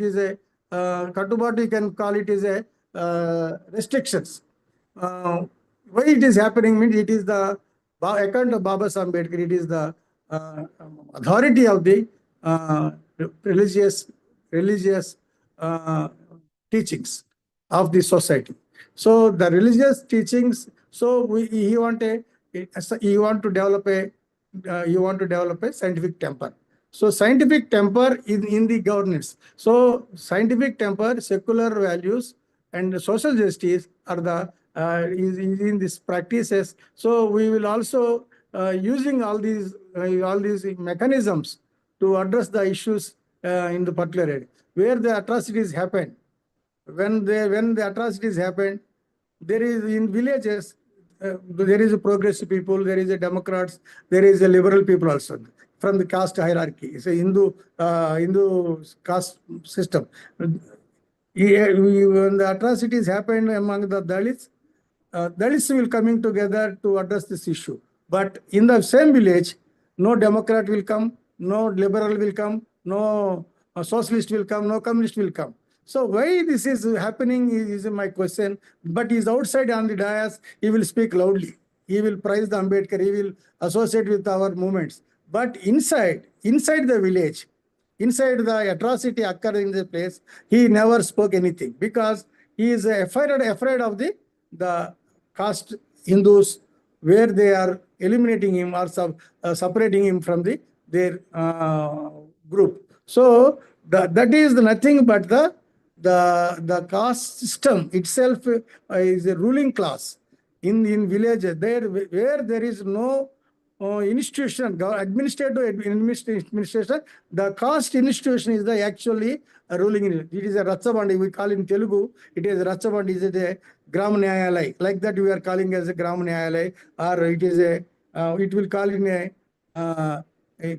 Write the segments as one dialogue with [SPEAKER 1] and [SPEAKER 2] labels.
[SPEAKER 1] it is a Katubatu, you can call it as a restrictions. Why it is happening means it is the account of Baba Ambedkar, it is the authority of the religious teachings of the society. So the religious teachings, so he want to develop a scientific temper. So scientific temper in the governance. So scientific temper, secular values, and social justice are the is in these practices. So we will also using all these mechanisms to address the issues in the particular area where the atrocities happen. When the atrocities happen, there is in villages, there is a progressive people, there is a Democrats, there is a liberal people also from the caste hierarchy. It's a Hindu caste system. When the atrocities happen among the Dalits, Dalits will coming together to address this issue. But in the same village, no Democrat will come, no liberal will come, no socialist will come, no communist will come. So why this is happening is my question. But he's outside on the dais, he will speak loudly. He will praise the Ambedkar, he will associate with our movements. But inside the village, inside the atrocity occurring in the place, he never spoke anything because he is afraid of the caste Hindus, where they are eliminating him or separating him from their group. So that is nothing but the caste system itself is a ruling class in villages there where there is no institution, administration. The caste institution is the actually ruling. It is a Ratchabandi. We call in Telugu. It is Ratchabandi. Is a Gram Nyayalai. Like that we are calling as a Gram Nyayalai, or it is a. It will call in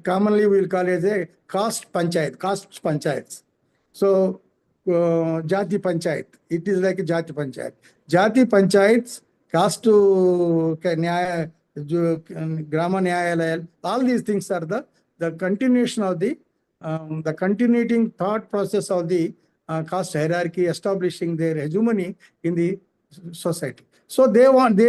[SPEAKER 1] commonly we will call it as a caste panchayat. Caste panchayats. So Jati panchayat. It is like a Jati panchayat. Jati panchayats, caste Nyaya. Grama Nyayalaya, all these things are the continuation of the continuing thought process of the caste hierarchy establishing their hegemony in the society. So they won't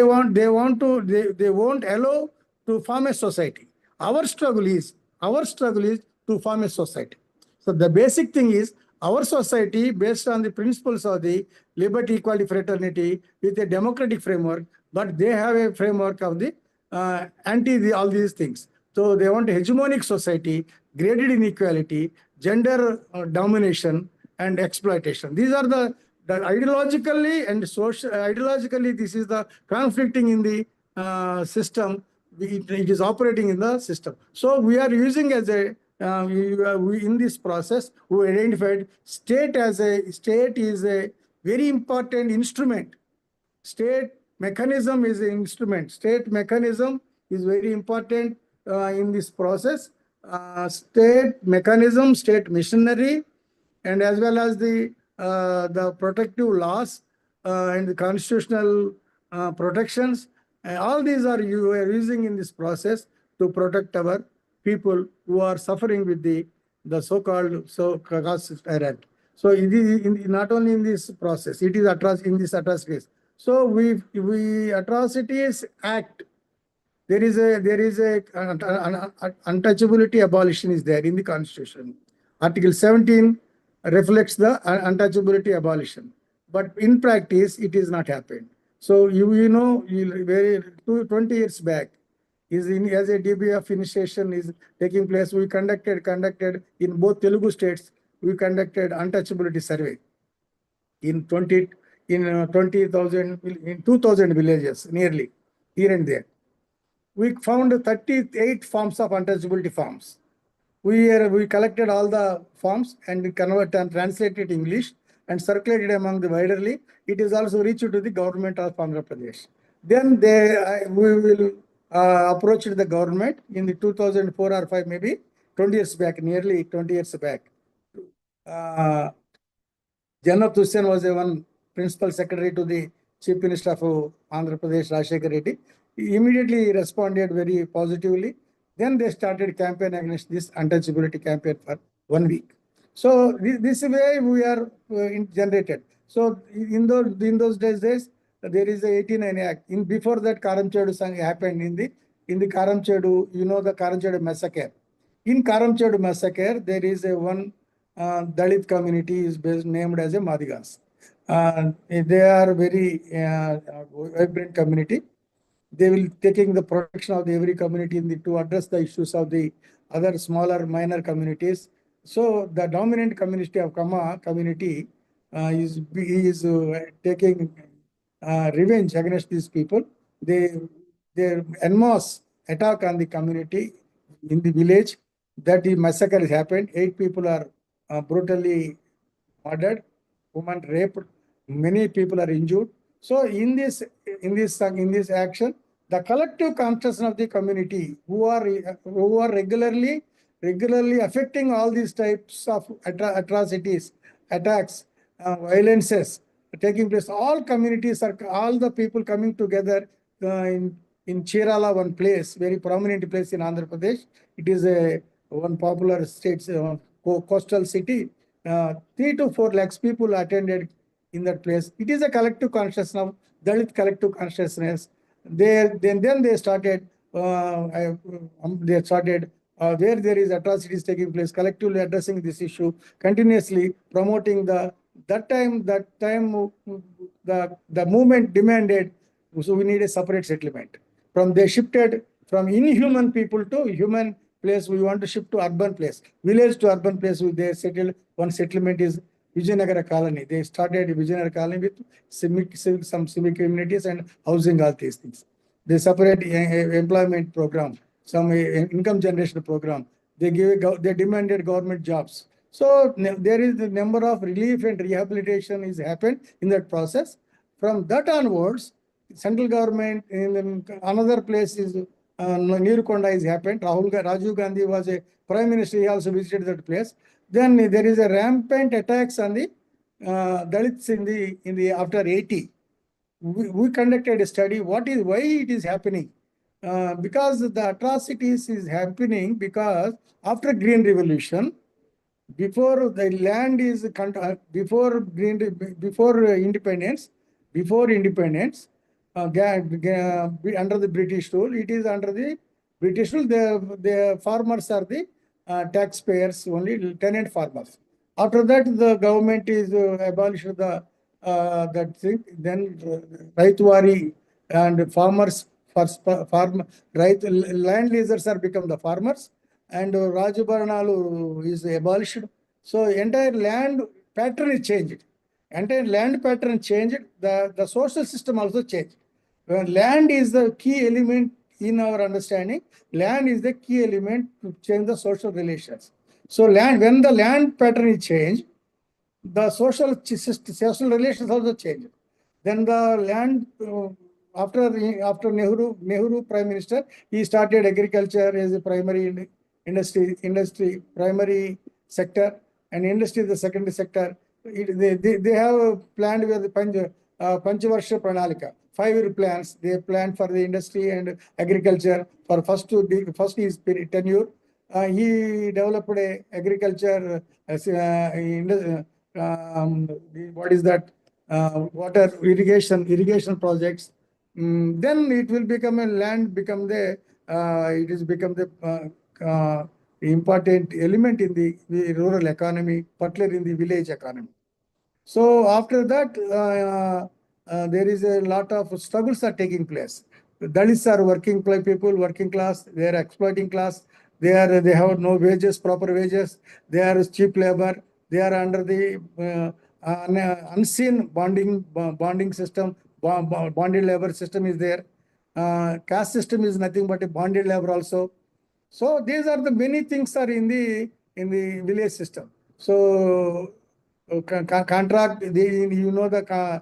[SPEAKER 1] allow to form a society. Our struggle is to form a society. So the basic thing is our society based on the principles of the liberty, equality, fraternity with a democratic framework, but they have a framework of the anti all these things. So they want a hegemonic society, graded inequality, gender domination, and exploitation. These are the ideologically and social. Ideologically, this is the conflicting in the system. It is operating in the system. So we are using as a in this process, we identified state is a very important instrument. State mechanism is an instrument. State mechanism is very important in this process. State mechanism, state machinery, and as well as the protective laws and the constitutional protections. All these are you are using in this process to protect our people who are suffering with the so-called caste hierarchy. So it is not only in this process, it is in this atrocities. So we Atrocities Act. There is a untouchability abolition is there in the Constitution. Article 17 reflects the untouchability abolition, but in practice it is not happened. So you know 20 years back as a DBF initiation is taking place. We conducted in both Telugu states. We conducted untouchability survey in 20,000 in 2,000 villages nearly here and there. We found 38 forms of untouchability forms. We collected all the forms and converted and translated English and circulated among the widerly. It is also reached to the government of Andhra Pradesh. Then we will approach the government in the 2004 or 5, maybe 20 years back, nearly 20 years back. Jannat Hussain was one principal secretary to the Chief Minister of Andhra Pradesh, Rajshekar Reddy. He immediately responded very positively. Then they started campaign against this untouchability campaign for 1 week. So this way we are generated. So in those days, there is a 89 Act. In before that, Karamchedu sang happened in the Karamchedu, the Karamchedu massacre. In Karamchedu massacre, there is a one Dalit community is based, named as a Madigas. They are very vibrant community. They will taking the protection of every community to address the issues of the other smaller minor communities. So the dominant community of Kama community is taking revenge against these people. They en masse attack on the community in the village. That the massacre has happened. 8 people are brutally murdered, women raped, many people are injured. So in this action, the collective consciousness of the community who are regularly affecting all these types of atrocities, attacks, violences taking place. All communities are all the people coming together in Chirala, one place, very prominent place in Andhra Pradesh. It is a one popular state coastal city. 3 to 4 lakhs people attended in that place. It is a collective consciousness, Dalit collective consciousness. Then they started. They started where there is atrocities taking place, collectively addressing this issue, continuously promoting the movement demanded. So we need a separate settlement. They shifted from inhuman people to human place. We want to shift to urban place, village to urban place. They settled. One settlement is Vijayanagara colony. They started Vijayanagara colony with some civic communities and housing, all these things. They separate employment program, some income generation program. They demanded government jobs. So there is the number of relief and rehabilitation is happened in that process. From that onwards, central government in another place is Neerukonda is happened. Rajiv Gandhi was a prime minister. He also visited that place. Then there is a rampant attacks on the Dalits in the after 80. We conducted a study. Why it is happening? Because the atrocities is happening because after Green Revolution, before the land is before independence, under the British rule, it is under the British rule. The farmers are the taxpayers, only tenant farmers. After that, the government is abolished that thing. Then Raitwari and farmers land leasers are become the farmers, and Rajabharanalu is abolished. So entire land pattern is changed. Entire land pattern changed. The social system also changed. When land is the key element in our understanding, land is the key element to change the social relations. So when the land pattern is changed, the social relations also change. Then the land after Nehru Prime Minister, he started agriculture as a primary industry primary sector, and industry the secondary sector. They have planned with the Panchavarsha Pranalika, 5-year plans. They planned for the industry and agriculture for first his tenure. He developed a agriculture what is that? Water irrigation projects. Then it will become it is become the important element in the rural economy, particularly in the village economy. So after that, there is a lot of struggles are taking place. The Dalits are working people, working class. They are exploiting class. They have no wages, proper wages. They are cheap labor. They are under the unseen bonding system. Bonded labor system is there. Caste system is nothing but a bonded labor also. So these are the many things are in the village system. So contract, the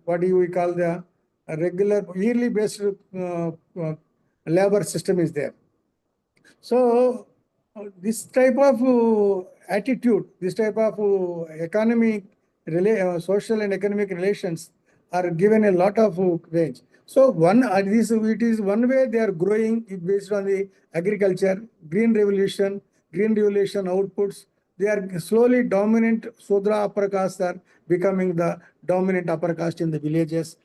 [SPEAKER 1] what do we call the regular yearly based labor system is there. So this type of attitude, this type of social and economic relations are given a lot of range. So it is one way they are growing based on the agriculture, green revolution. green revolution outputs. They are slowly dominant. Sudra upper caste are becoming the dominant upper caste in the villages.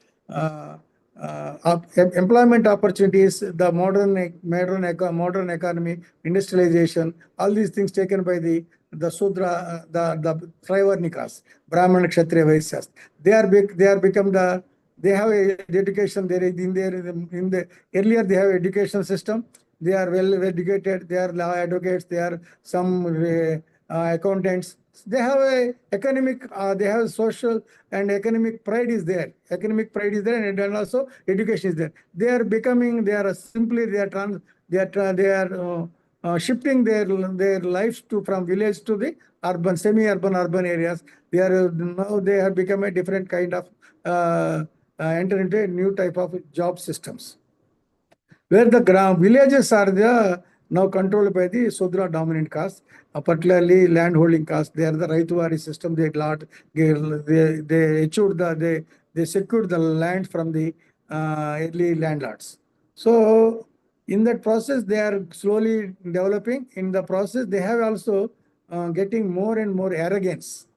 [SPEAKER 1] Employment opportunities, the modern economy, industrialization, all these things taken by the Sudra, the Trivarnikas, Brahmana, Kshatriya, Vaishyas. They are become the, they have a education there in the earlier they have education system. They are well educated. They are law advocates. They are some accountants. They have a economic. They have social and economic pride is there. Economic pride is there, and also education is there. They are becoming. They are simply. They are shifting their lives to from village to the urban, semi-urban, urban areas. They are now they have become a different kind of enter into a new type of job systems, where the villages are now controlled by the Sudra dominant caste, particularly landholding caste. They are the Raituvari system. They achieved they secured the land from the early landlords. So in that process, they are slowly developing. In the process, they have also getting more and more arrogance.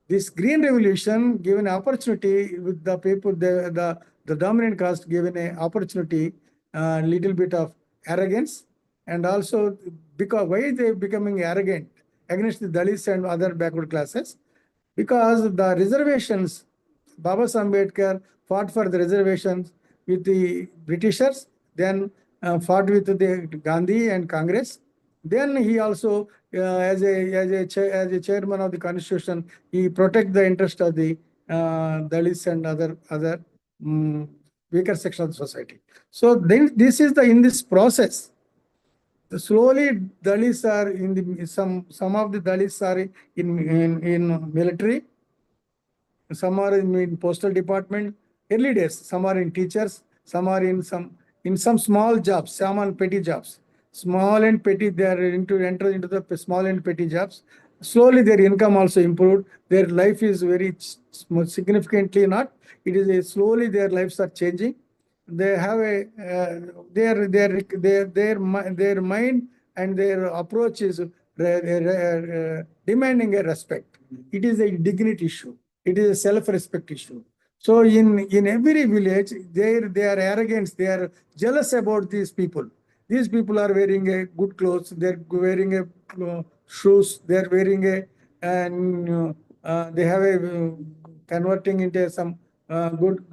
[SPEAKER 1] This green revolution given opportunity with the people, the dominant caste given an opportunity, little bit of arrogance, and also because why they becoming arrogant against the Dalits and other backward classes? Because the reservations, Baba Ambedkar fought for the reservations with the Britishers, then fought with the Gandhi and Congress. Then he also, as a chairman of the constitution, he protect the interest of the Dalits and other weaker section of the society. So then this is in this process. Slowly, Dalits are in the some of the Dalits are in military. Some are in postal department. Early days, some are in teachers. Some are in some small jobs. Some are petty jobs. Small and petty, they are enter into the small and petty jobs. Slowly, their income also improved. Their life is very significantly not. It is slowly their lives are changing. They have a their mind and their approach is demanding a respect. It is a dignity issue. It is a self-respect issue. So in every village, they are arrogant. They are jealous about these people. These people are wearing a good clothes. They're wearing a shoes. They're wearing a and they have a converting into some good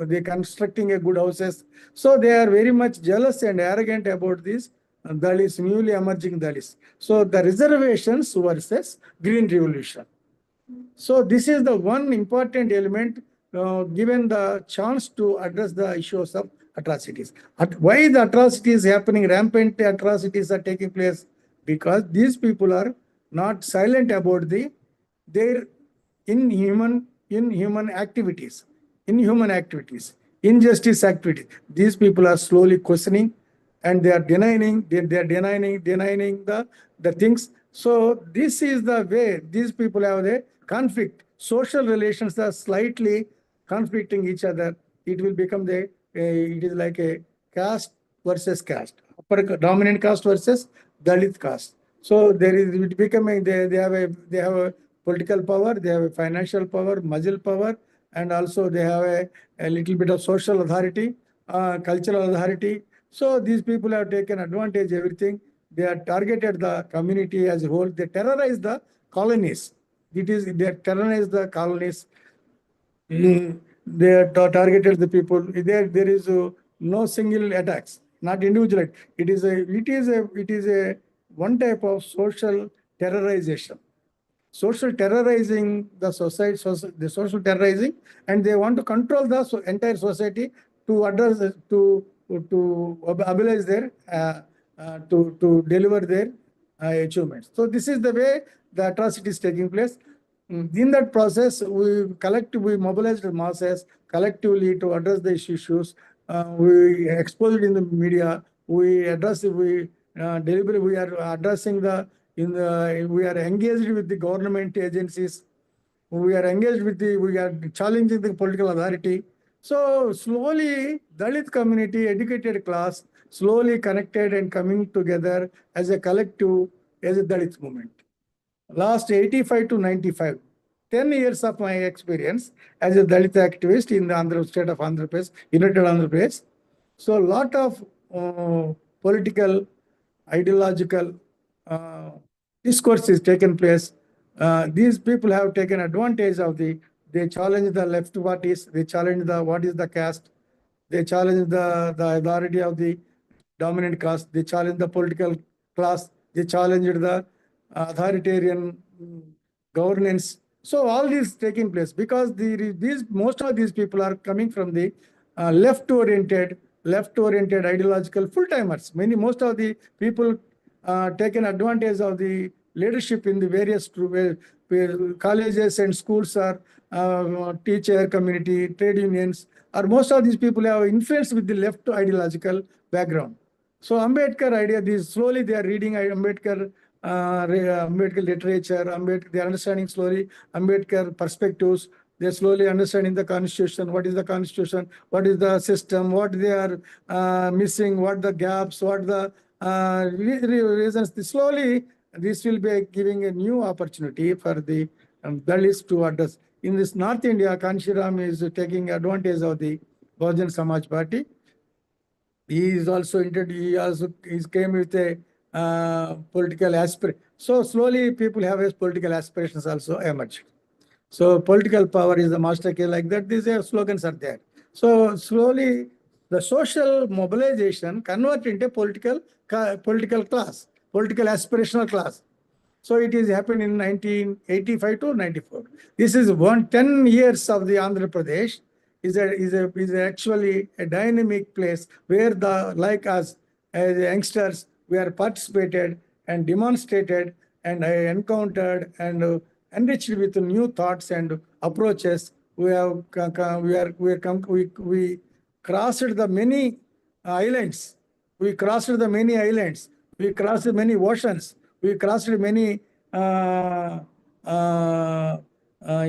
[SPEAKER 1] they constructing a good houses. So they are very much jealous and arrogant about these Dalits, newly emerging Dalits. So the reservations versus green revolution. So this is the one important element given the chance to address the issues of atrocities. Why the atrocities happening, rampant atrocities are taking place? Because these people are not silent about their inhuman activities, injustice activities. These people are slowly questioning and they are denying the things. So this is the way these people have the conflict. Social relations are slightly conflicting each other. It will become it is like a caste versus caste, upper dominant caste versus Dalit caste. So there is it becoming they have a political power, they have a financial power, muscle power, and also they have a little bit of social authority, cultural authority. So these people have taken advantage of everything. They have targeted the community as a whole. They terrorize the colonies. They terrorize the colonies. They have targeted the people. There is no single attacks, not individual. It is a one type of social terrorization. Social terrorizing the society, the social terrorizing, and they want to control the entire society to address to abilize their to deliver their achievements. So this is the way the atrocity is taking place. In that process, we mobilized masses collectively to address these issues. We expose it in the media. We address it. Deliberately we are addressing we are engaged with the government agencies. We are engaged we are challenging the political authority. So slowly, Dalit community, educated class, slowly connected and coming together as a collective as a Dalit movement. Last 85 to 95, 10 years of my experience as a Dalit activist in the state of Andhra Pradesh, United Andhra Pradesh. So a lot of political, ideological discourse is taken place. These people have taken advantage of they challenge the left parties, they challenge what is the caste, they challenge the authority of the dominant caste, they challenge the political class, they challenge the authoritarian governance. So all this taking place because most of these people are coming from the left-oriented ideological full-timers. Most of the people taken advantage of the leadership in the various colleges and schools or teacher community, trade unions, or most of these people have influence with the left ideological background. So Ambedkar idea, slowly they are reading Ambedkar literature, they are understanding slowly Ambedkar perspectives. They're slowly understanding the constitution, what is the constitution, what is the system, what they are missing, what the gaps, what the reasons. Slowly, this will be giving a new opportunity for the Dalits to address. In this North India, Kanshiram is taking advantage of the Bahujan Samaj Party. He came with a political aspiration. So slowly people have his political aspirations also emerged. So political power is the master key like that. These slogans are there. So slowly the social mobilization convert into political class, political aspirational class. So it is happened in 1985 to 94. This is 10 years of the Andhra Pradesh is actually a dynamic place where like us as youngsters, we are participated and demonstrated and encountered and enriched with new thoughts and approaches. We crossed the many islands. We crossed many oceans. We crossed many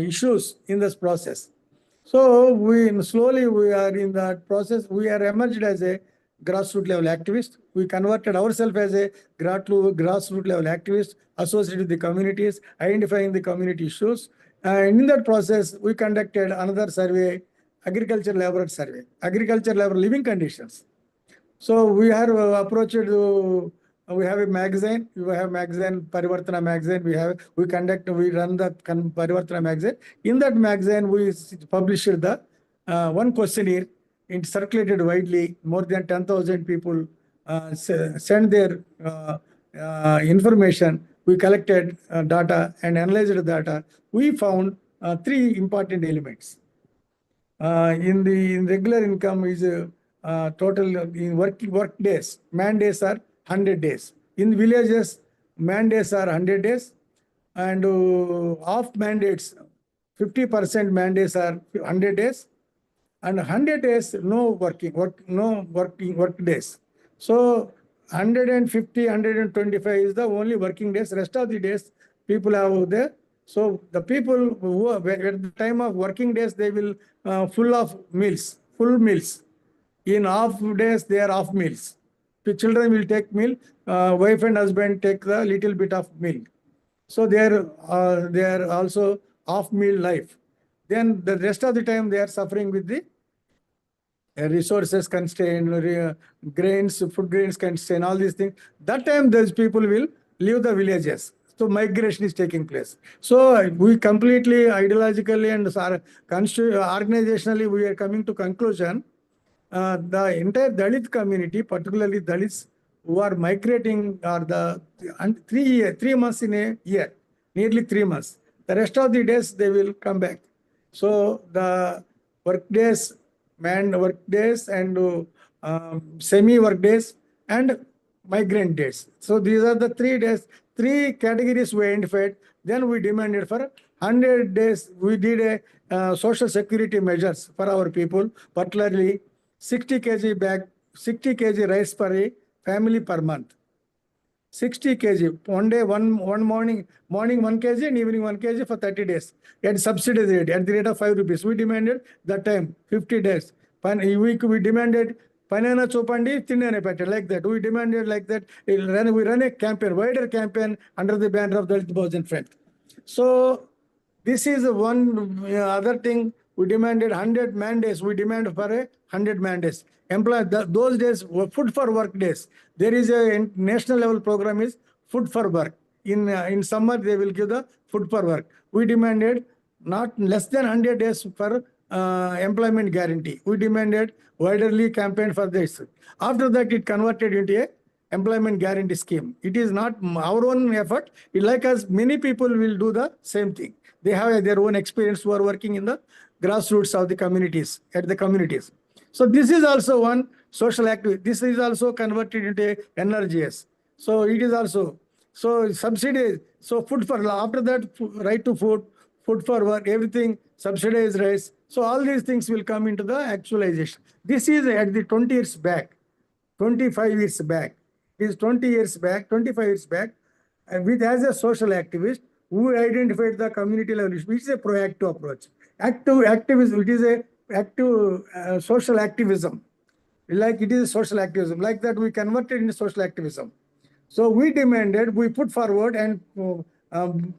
[SPEAKER 1] issues in this process. So we are in that process. We are emerged as a grassroots level activist. We converted ourselves as a grassroots level activist associated with the communities, identifying the community issues. And in that process, we conducted another survey, agriculture labor survey, agriculture labor living conditions. So we are approached. We have a magazine. Parivartana magazine. We run the Parivartana magazine. In that magazine, we published the one questionnaire. It circulated widely. More than 10,000 people sent their information. We collected data and analyzed the data. We found three important elements. In regular income is total in work days. Man days are 100 days. In villages, man days are 100 days, and off mandates, 50% mandates are 100 days, and 100 days no work days. So 150, 125 is the only working days. Rest of the days people have there. So the people who are at the time of working days, they will full meals. In off days, they are off meals. The children will take meal. Wife and husband take the little bit of meal. So they are also off meal life. Then the rest of the time they are suffering with the resources constraint, food grains constraint, all these things. That time those people will leave the villages. So migration is taking place. So we completely ideologically and organizationally we are coming to conclusion. The entire Dalit community, particularly Dalits who are migrating, are 3 months in a year, nearly 3 months. The rest of the days they will come back. So the work days, manned work days, and semi-work days, and migrant days. So these are the 3 days, 3 categories we identified. Then we demanded for 100 days. We did a social security measures for our people, particularly 60 kg bag, 60 kg rice per a family per month. 60 kg, one day, one morning 1 kg and evening 1 kg for 30 days. At subsidy rate, at the rate of 5 rupees. We demanded that time 50 days. We demanded Panana chopandi, thinane pette, like that. We demanded like that. We run a campaign, wider campaign under the banner of Dalit Bahujana Front. So this is one other thing. We demanded 100 man days. We demand for a 100 man days. Those days were food for work days. There is a national level program is food for work. In summer they will give the food for work. We demanded not less than 100 days for employment guarantee. We demanded widely campaign for this. After that, it converted into a employment guarantee scheme. It is not our own effort. Like us, many people will do the same thing. They have their own experience who are working in the grassroots of the communities, at the communities. So this is also one social activity. This is also converted into NRGS. So it is also, so subsidies, so food for, after that, right to food, food for work, everything, subsidized rice. So all these things will come into the actualization. This is at the 20 years back, 25 years back. It is 20 years back, 25 years back, and with as a social activist, who identified the community level issue, which is a proactive approach. Activism, it is a active social activism. Like it is social activism. Like that, we converted into social activism. So we demanded, we put forward and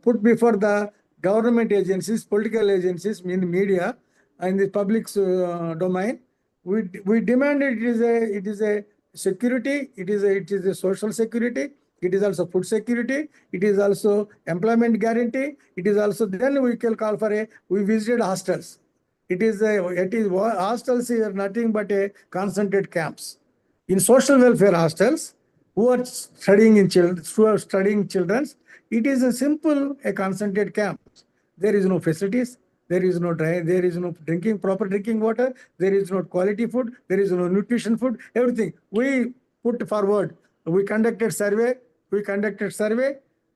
[SPEAKER 1] put before the government agencies, political agencies, in the media, and the public's domain. We demanded it is a security, it is a social security, it is also food security, it is also employment guarantee, it is also, then we can call for we visited hostels. Hostels are nothing but a concentrated camps. In social welfare hostels, who are studying children, it is a simple, a concentrated camp. There is no facilities, there is no proper drinking water, there is no quality food, there is no nutrition food, everything. We put forward, we conducted survey,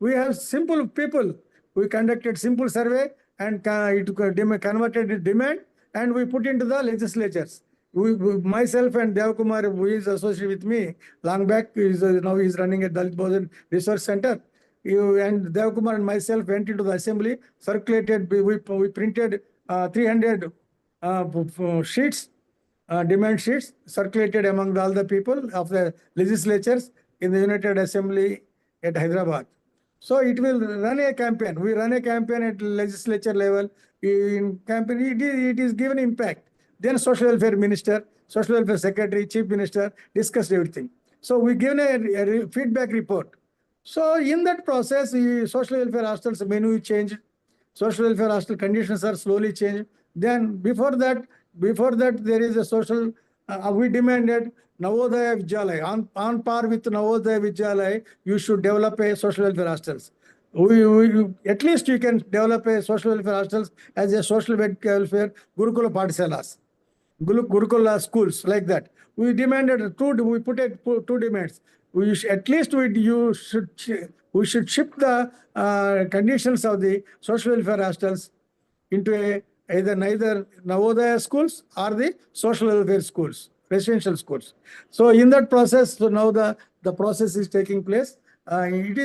[SPEAKER 1] we have simple people, we conducted simple survey and it converted into demand, and we put into the legislatures. Myself and Dev Kumar, who is associated with me long back, now he's running a Dalit Bahujana Research Center. And Dev Kumar and myself went into the assembly, circulated, we printed 300 sheets, demand sheets, circulated among all the people of the legislatures in the United Assembly at Hyderabad. So it will run a campaign. We run a campaign at legislature level. In campaign, it is given impact. Then social welfare minister, social welfare secretary, chief minister discussed everything. So we given a feedback report. So in that process, social welfare hostels menu changed. Social welfare hostel conditions are slowly changed. Then before that there is a social, we demanded Navodaya Vidyalaya, on par with Navodaya Vidyalaya, you should develop a social welfare hostels. At least you can develop a social welfare hostels as a social welfare Gurukula Paఠశాlas, Gurukula schools, like that. We demanded we put two demands. We should shift the conditions of the social welfare hostels into either Navodaya schools or the social welfare schools, residential schools. So in that process, so now the process is taking place. It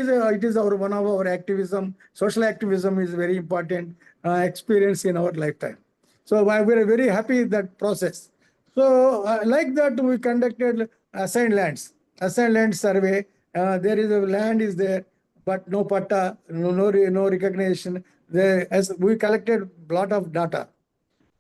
[SPEAKER 1] is one of our activism. Social activism is very important experience in our lifetime. So we are very happy with that process. So like that, we conducted assigned land survey. There is a land is there, but no patta, no recognition. As we collected a lot of data,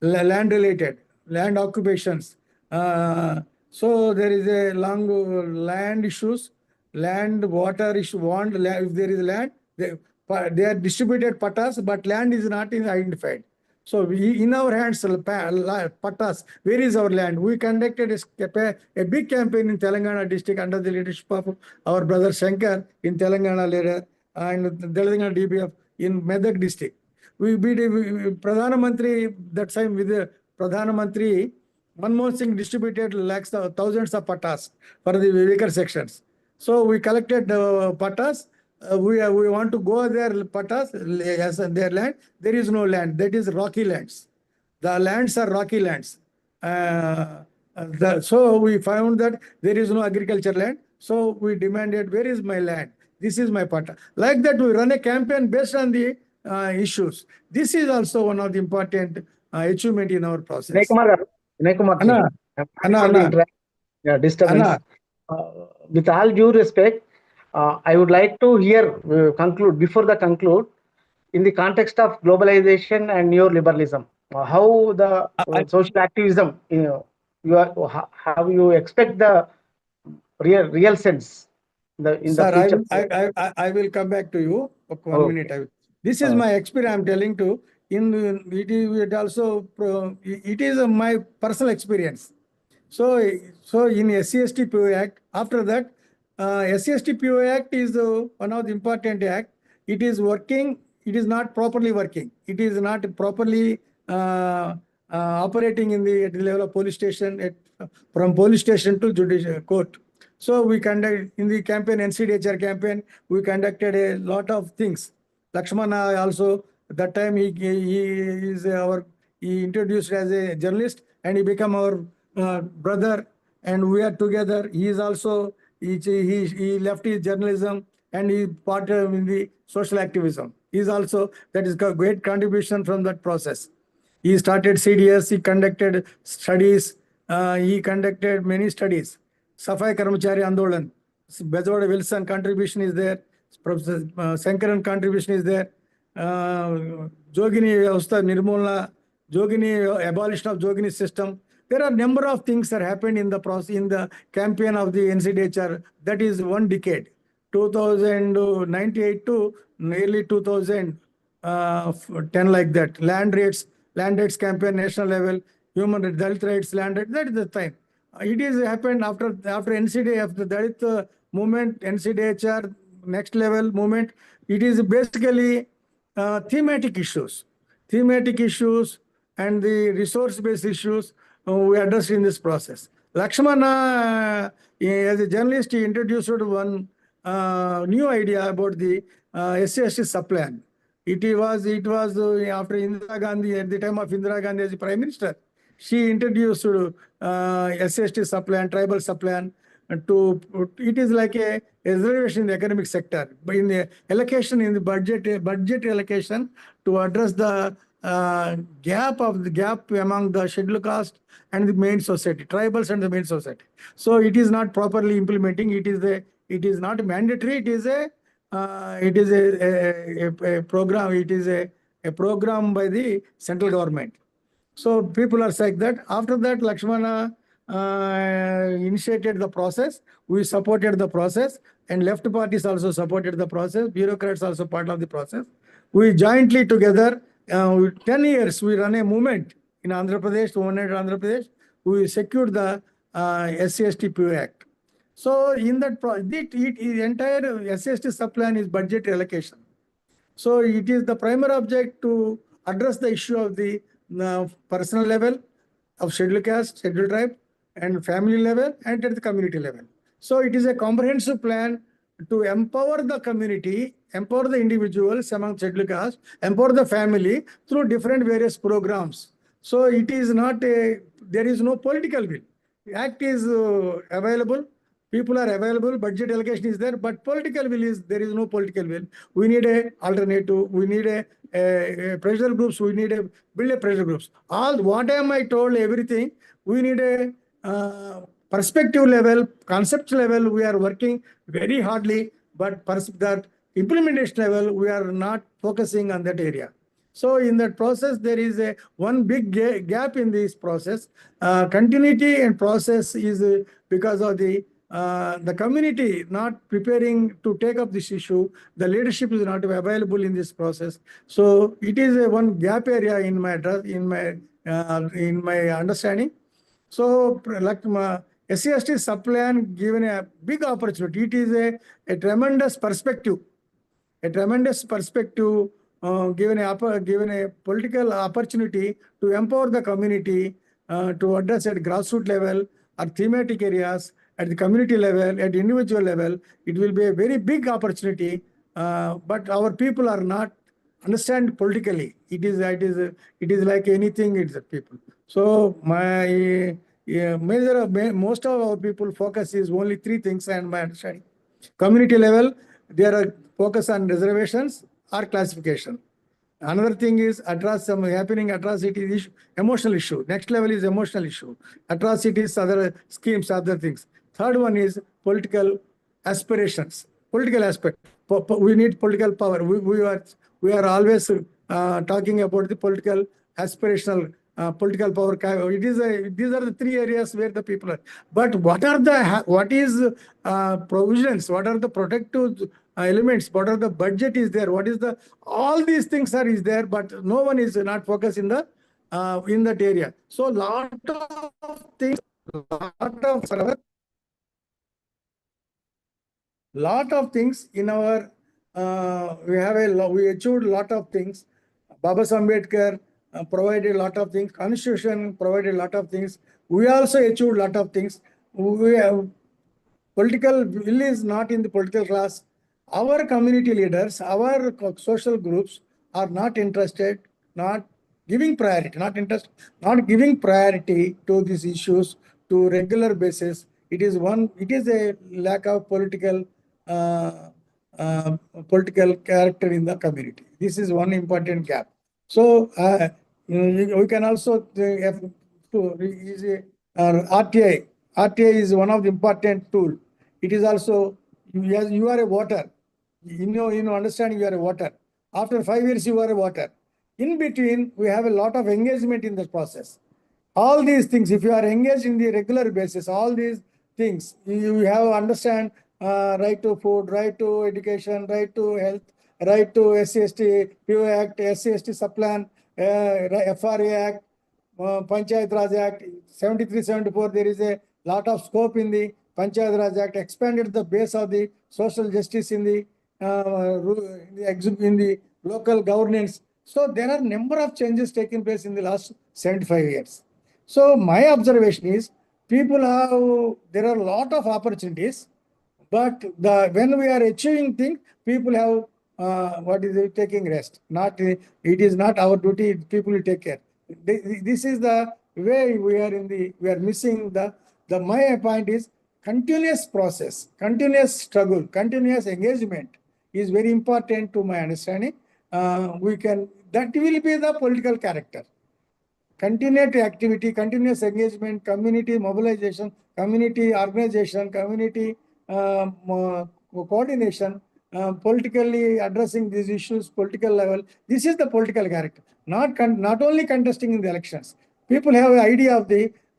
[SPEAKER 1] land related, land occupations. So there is a long land issues, land water issue. If there is land, they are distributed pattas, but land is not identified. So in our hands, pattas, where is our land? We conducted a big campaign in Telangana district under the leadership of our brother Shankar in Telangana leader and Telangana DBF in Medak district. We beat Pradhana Mantri, that time with the Pradhana Mantri, Manmohan Singh distributed thousands of pattas for the weaker sections. So we collected pattas. We want to go there, pattas, as their land. There is no land. That is rocky lands. The lands are rocky lands. So we found that there is no agriculture land. So we demanded, where is my land? This is my patta. Like that, we run a campaign based on the issues. This is also one of the important achievement in our process.
[SPEAKER 2] Vinay Kumar,
[SPEAKER 1] Anna.
[SPEAKER 2] Yeah, disturbance.
[SPEAKER 1] Anna,
[SPEAKER 2] With all due respect, I would like to here conclude before the conclude in the context of globalization and neoliberalism. How the
[SPEAKER 1] I,
[SPEAKER 2] social activism, how you expect the real sense in the
[SPEAKER 1] sir, I
[SPEAKER 2] future.
[SPEAKER 1] will I will come back to you. Okay, 1 minute.
[SPEAKER 2] Okay.
[SPEAKER 1] This is my experience. I'm telling to. It also it is my personal experience. So, in SCST PO Act, after that, SCST PO Act is one of the important act. It is working. It is not properly working. It is not properly operating at the level of police station, from police station to judicial court. So we conduct in the campaign, NCDHR campaign, we conducted a lot of things. Lakshmana also, that time he is he introduced as a journalist and he become our brother, and we are together. He is also, he left his journalism and he part in the social activism. He is also, that is a great contribution from that process. He started CDS, he conducted studies, he conducted many studies. Safai Karmachari Andolan, Bezwada Wilson contribution is there, Professor Sankaran contribution is there, Jogini Vyavastha Nirmula, Jogini abolition of Jogini system. There are number of things that happened in the process, in the campaign of the NCDHR. That is one decade, 2098 to nearly 2010, like that. Land rights campaign, national level, human rights, Dalit rights, land rights. That is the time. It is happened after NCD, after Dalit movement, NCDHR, next level movement. It is basically thematic issues. Thematic issues and the resource-based issues we addressed in this process. Lakshmana, as a journalist, he introduced one new idea about the SC/ST sub-plan. It was after Indira Gandhi, at the time of Indira Gandhi as the Prime Minister, she introduced SC/ST sub-plan, tribal sub-plan, to, it is like a reservation in the economic sector, but in the allocation in the budget allocation to address the gap among the scheduled caste and the main society, tribals and the main society. So it is not properly implementing. It is not mandatory. It is a program. It is a program by the central government. So people are saying that. After that, Lakshmana initiated the process. We supported the process, and left parties also supported the process. Bureaucrats also part of the process. We jointly together, 10 years, we run a movement in Andhra Pradesh, Andhra Pradesh. We secured the SC/ST PO Act. So in that, the entire SC/ST sub-plan is budget allocation. So it is the primary object to address the issue of the personal level of scheduled caste, scheduled tribe, and family level, and at the community level. So it is a comprehensive plan to empower the community, empower the individuals among scheduled caste, empower the family through different various programs. So it is not there is no political will. The act is available. People are available, budget allocation is there, but political will is, there is no political will. We need a alternative. We need a pressure groups. We need a build a pressure groups. All what am I told, everything, we need a perspective level, concept level. We are working very hardly, but that implementation level, we are not focusing on that area. So in that process, there is a one big gap in this process. Continuity and process is because of the community not preparing to take up this issue. The leadership is not available in this process. So it is a one gap area in my understanding. So like SC/ST sub-plan given a big opportunity. It is a tremendous perspective. Given a political opportunity to empower the community to address at grassroots level or thematic areas, at the community level, at individual level. It will be a very big opportunity, but our people are not understand politically. It is like anything. It's the people. So most of our people focus is only three things, and my understanding. Community level, there are focus on reservations or classification. Another thing is some happening atrocities issue, emotional issue. Next level is emotional issue. Atrocities, other schemes, other things. Third one is political aspirations. Political aspect. We need political power. We are always talking about the political aspirational political power. These are the three areas where the people are. But what is provisions? What are the protective elements? What are the budget is there? What is the all these things are is there, but no one is not focused in that area. So lot of things, lot of things in our we achieved a lot of things. Baba Ambedkar provided a lot of things. Constitution provided a lot of things. We also achieved a lot of things. We have political will is not in the political class. Our community leaders, our social groups are not interested, not giving priority, not giving priority to these issues to regular basis. It is a lack of uh, uh, political character in the community. This is one important gap. So we can also RTI. RTI is one of the important tool. It is also, as you are a voter, understanding you are a voter. After 5 years, you are a voter. In between, we have a lot of engagement in the process. All these things, if you are engaged in the regular basis, all these things, you have to understand right to food, right to education, right to health, right to SC/ST, PO Act, SC/ST Supplan, FRA Act, Panchayat Raj Act, 73-74, there is a lot of scope in the Panchayat Raj Act, expanded the base of the social justice in the local governance. So there are number of changes taking place in the last 75 years. So my observation is there are a lot of opportunities, but when we are achieving things, people have taking rest. It is not our duty. People will take care. This is the way we are missing my point is continuous process, continuous struggle, continuous engagement is very important to my understanding. That will be the political character. Continued activity, continuous engagement, community mobilization, community organization, community coordination, politically addressing these issues, political level. This is the political character. Not only contesting in the elections. People have an idea of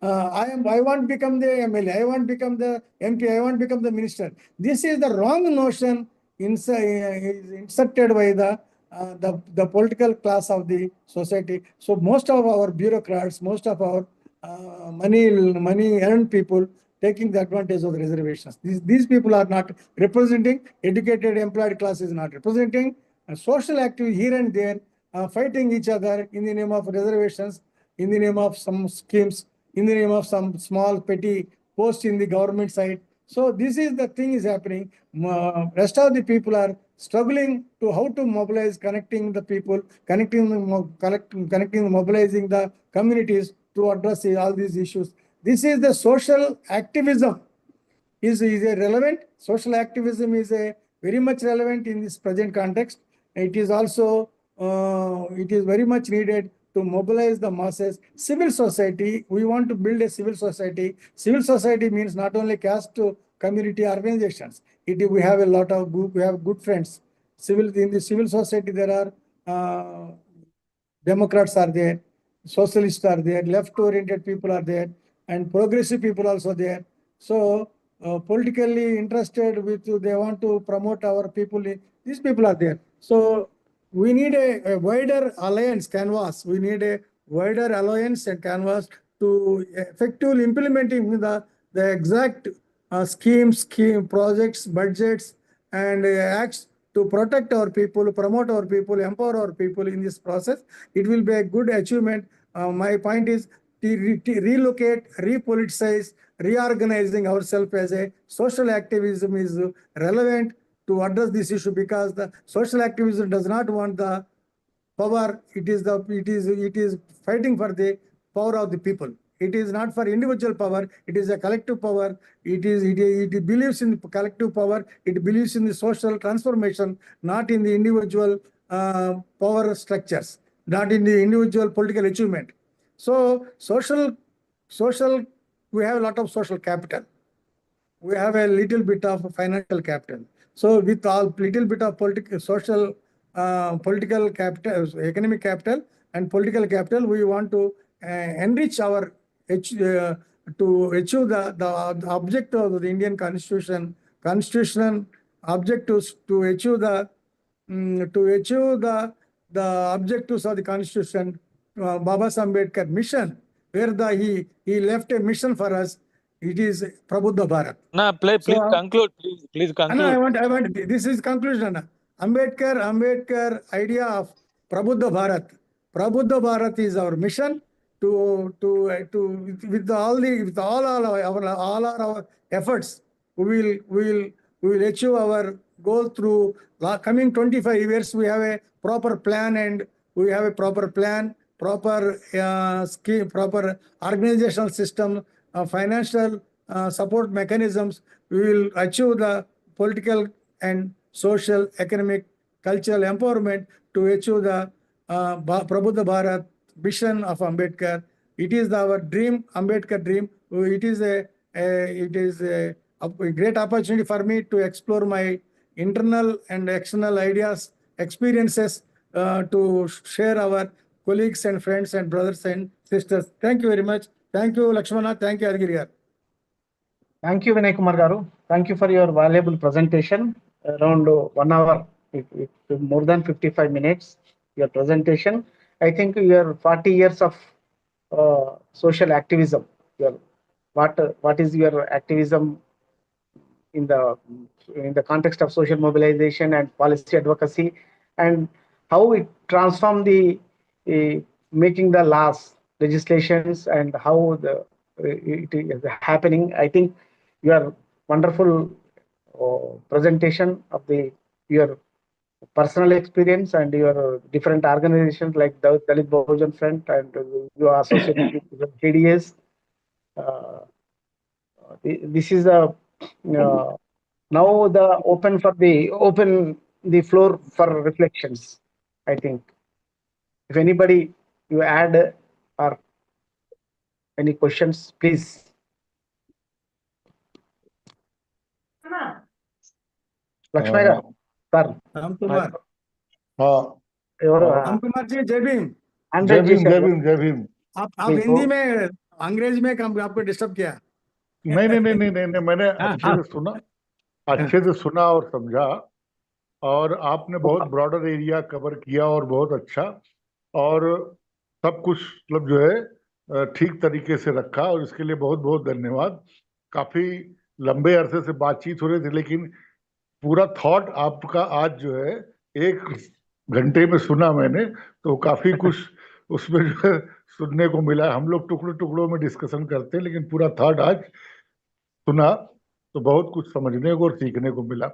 [SPEAKER 1] I want to become the MLA, I want to become the MP, I want to become the minister. This is the wrong notion inserted by the political class of the society. So most of our bureaucrats, most of our money earned people taking the advantage of the reservations. These people are not representing educated employed class is not representing social activity here and there, fighting each other in the name of reservations, in the name of some schemes, in the name of some small petty post in the government side. So this is the thing is happening. Rest of the people are struggling to how to mobilize, connecting the people, mobilizing the communities to address all these issues. This is the social activism is a relevant. Social activism is a very much relevant in this present context. It is also it is very much needed to mobilize the masses. Civil society, we want to build a civil society. Civil society means not only caste to community organizations. We have a lot of we have good friends. In the civil society, there are Democrats are there, socialists are there, left-oriented people are there, and progressive people also there. So politically interested they want to promote our people. These people are there. So we need a wider alliance canvas. We need a wider alliance and canvas to effectively implementing the exact scheme projects, budgets, and acts to protect our people, promote our people, empower our people in this process. It will be a good achievement. My point is to relocate, repoliticize, reorganizing ourselves as a social activism is relevant to address this issue, because the social activism does not want the power. It is fighting for the power of the people. It is not for individual power. It is a collective power. It believes in collective power. It believes in the social transformation, not in the individual power structures, not in the individual political achievement. So social, we have a lot of social capital. We have a little bit of financial capital. So with all little bit of political, social, political capital, economic capital and political capital, we want to enrich our, to achieve the objective of the Indian constitutional objectives, to achieve the objectives of the constitution, Baba Ambedkar mission, where he left a mission for us. It is Prabuddha Bharat.
[SPEAKER 3] Anna, please
[SPEAKER 1] So,
[SPEAKER 3] conclude. Please
[SPEAKER 1] Anna,
[SPEAKER 3] conclude.
[SPEAKER 1] I want, this is conclusion. Anna. Ambedkar idea of Prabuddha Bharat. Prabuddha Bharat is our mission to with all our efforts, we will achieve our goal through coming 25 years. We have a proper plan, and we have a proper plan, proper scheme, proper organizational system, financial support mechanisms. We will achieve the political and social, economic, cultural empowerment to achieve the Prabuddha Bharat vision of Ambedkar. It is our dream, Ambedkar dream. It is a great opportunity for me to explore my internal and external ideas, experiences, to share our colleagues and friends and brothers and sisters. Thank you very much. Thank you, Lakshmana. Thank you, Adgiriyar.
[SPEAKER 2] Thank you, Vinay Kumar Garu. Thank you for your valuable presentation. Around 1 hour, more than 55 minutes, your presentation. I think your 40 years of social activism. What is your activism in the context of social mobilization and policy advocacy, and how it transformed the making the laws, legislations, and how it is happening. I think your wonderful presentation of your personal experience and your different organizations like the Dalit Bahujan Front, and you are associated with KDS. This is a now open the floor for reflections. I think if anybody you add or any questions, please. Lakshmana, sir.
[SPEAKER 1] Ram Kumar.
[SPEAKER 4] हाँ
[SPEAKER 1] राम कुमार जी, जय भीम।
[SPEAKER 4] जय भीम जय भीम जय भीम।
[SPEAKER 1] आप हिंदी में, अंग्रेजी में आपको डिस्टर्ब किया?
[SPEAKER 4] नहीं नहीं नहीं नहीं नहीं, नहीं मैंने अच्छे से सुना और समझा, और आपने बहुत ब्रॉडर एरिया कवर किया और बहुत अच्छा, और सब कुछ मतलब जो है ठीक तरीके से रखा, और इसके लिए बहुत बहुत धन्यवाद। काफी लंबे अरसे से बातचीत हो रही थी, लेकिन पूरा थॉट आपका आज जो है 1 घंटे में सुना मैंने, तो काफी कुछ उसमें जो है सुनने को मिला। हम लोग टुकड़ों टुकड़ों में डिस्कशन करते हैं, लेकिन पूरा थॉट आज सुना तो बहुत कुछ समझने को और सीखने को मिला।